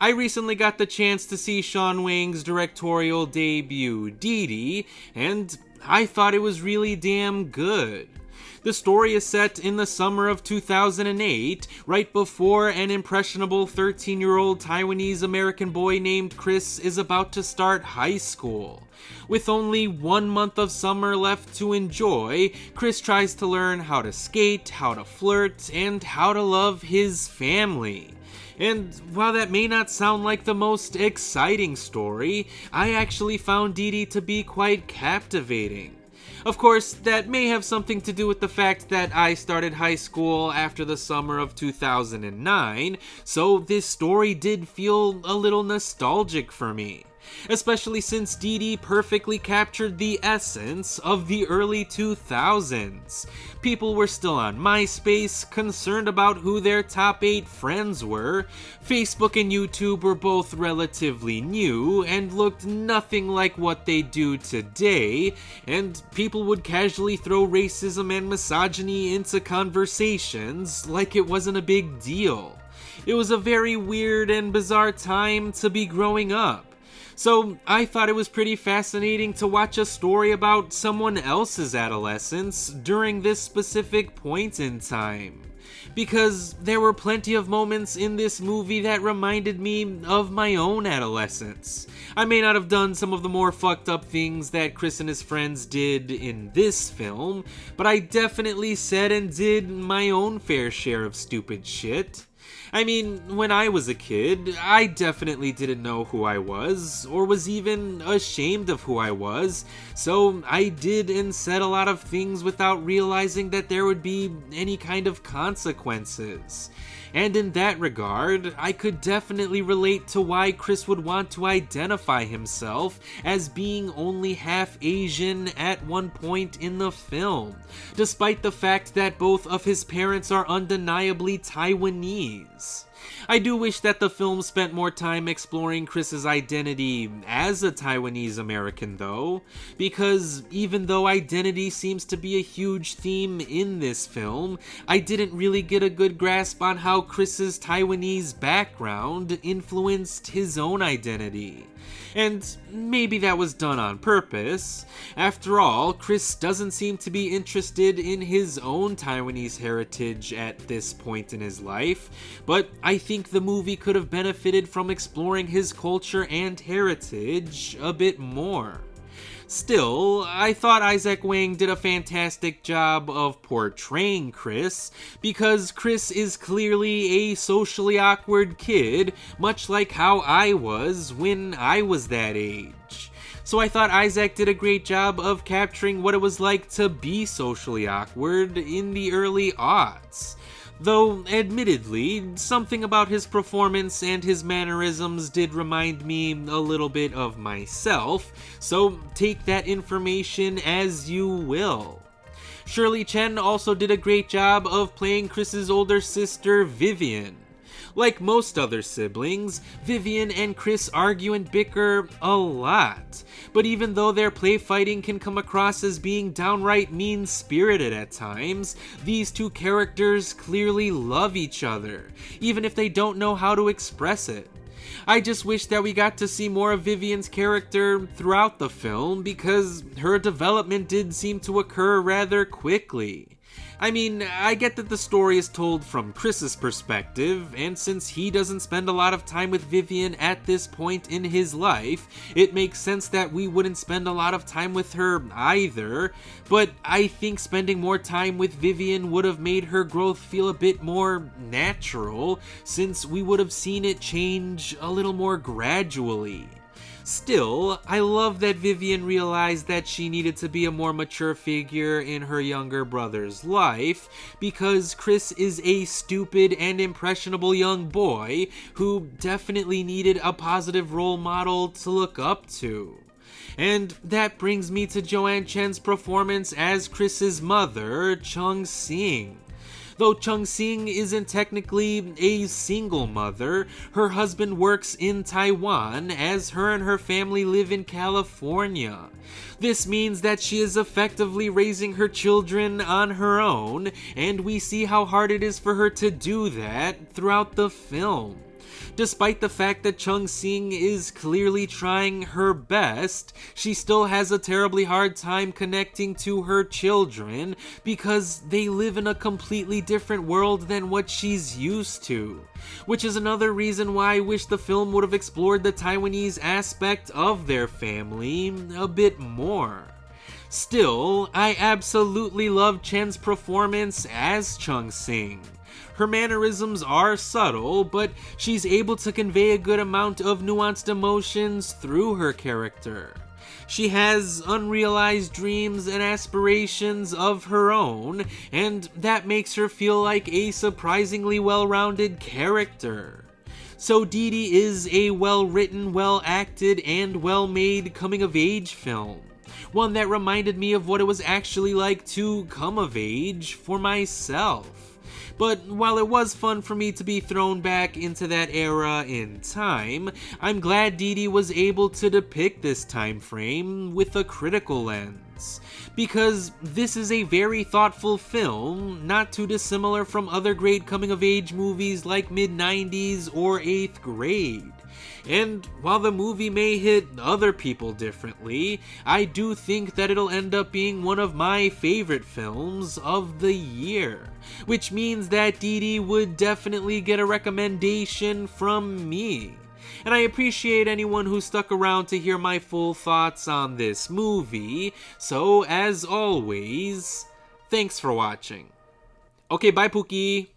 I recently got the chance to see Sean Wang's directorial debut, Dìdi, and I thought it was really damn good. The story is set in the summer of 2008, right before an impressionable 13-year-old Taiwanese American boy named Chris is about to start high school. With only 1 month of summer left to enjoy, Chris tries to learn how to skate, how to flirt, and how to love his family. And while that may not sound like the most exciting story, I actually found Deedee to be quite captivating. Of course, that may have something to do with the fact that I started high school after the summer of 2009, so this story did feel a little nostalgic for me. Especially since Deedee perfectly captured the essence of the early 2000s. People were still on MySpace, concerned about who their top 8 friends were. Facebook and YouTube were both relatively new and looked nothing like what they do today, and people would casually throw racism and misogyny into conversations like it wasn't a big deal. It was a very weird and bizarre time to be growing up. So I thought it was pretty fascinating to watch a story about someone else's adolescence during this specific point in time. Because there were plenty of moments in this movie that reminded me of my own adolescence. I may not have done some of the more fucked up things that Chris and his friends did in this film, but I definitely said and did my own fair share of stupid shit. I mean, when I was a kid, I definitely didn't know who I was, or was even ashamed of who I was, so I did and said a lot of things without realizing that there would be any kind of consequences. And in that regard, I could definitely relate to why Chris would want to identify himself as being only half Asian at one point in the film, despite the fact that both of his parents are undeniably Taiwanese. I do wish that the film spent more time exploring Chris's identity as a Taiwanese American though, because even though identity seems to be a huge theme in this film, I didn't really get a good grasp on how Chris's Taiwanese background influenced his own identity. And maybe that was done on purpose. After all, Chris doesn't seem to be interested in his own Taiwanese heritage at this point in his life, but I think the movie could have benefited from exploring his culture and heritage a bit more. Still, I thought Isaac Wang did a fantastic job of portraying Chris, because Chris is clearly a socially awkward kid, much like how I was when I was that age. So I thought Isaac did a great job of capturing what it was like to be socially awkward in the early aughts. Though, admittedly, something about his performance and his mannerisms did remind me a little bit of myself, so take that information as you will. Shirley Chen also did a great job of playing Chris's older sister, Vivian. Like most other siblings, Vivian and Chris argue and bicker a lot, but even though their play fighting can come across as being downright mean-spirited at times, these two characters clearly love each other, even if they don't know how to express it. I just wish that we got to see more of Vivian's character throughout the film, because her development did seem to occur rather quickly. I mean, I get that the story is told from Chris's perspective, and since he doesn't spend a lot of time with Vivian at this point in his life, it makes sense that we wouldn't spend a lot of time with her either, but I think spending more time with Vivian would have made her growth feel a bit more natural, since we would have seen it change a little more gradually. Still, I love that Vivian realized that she needed to be a more mature figure in her younger brother's life, because Chris is a stupid and impressionable young boy who definitely needed a positive role model to look up to. And that brings me to Joanne Chen's performance as Chris's mother, Chung Sing. Though Chung Sing isn't technically a single mother, her husband works in Taiwan as her and her family live in California. This means that she is effectively raising her children on her own, and we see how hard it is for her to do that throughout the film. Despite the fact that Chung-sing is clearly trying her best, she still has a terribly hard time connecting to her children because they live in a completely different world than what she's used to. Which is another reason why I wish the film would have explored the Taiwanese aspect of their family a bit more. Still, I absolutely love Chen's performance as Chung-sing. Her mannerisms are subtle, but she's able to convey a good amount of nuanced emotions through her character. She has unrealized dreams and aspirations of her own, and that makes her feel like a surprisingly well-rounded character. So Deedee is a well-written, well-acted, and well-made coming-of-age film. One that reminded me of what it was actually like to come of age for myself. But while it was fun for me to be thrown back into that era in time, I'm glad Deedee was able to depict this time frame with a critical lens. Because this is a very thoughtful film, not too dissimilar from other great coming-of-age movies like mid-90s or 8th grade. And while the movie may hit other people differently, I do think that it'll end up being one of my favorite films of the year. Which means that Deedee would definitely get a recommendation from me. And I appreciate anyone who stuck around to hear my full thoughts on this movie, so as always, thanks for watching. Okay, bye Pookie!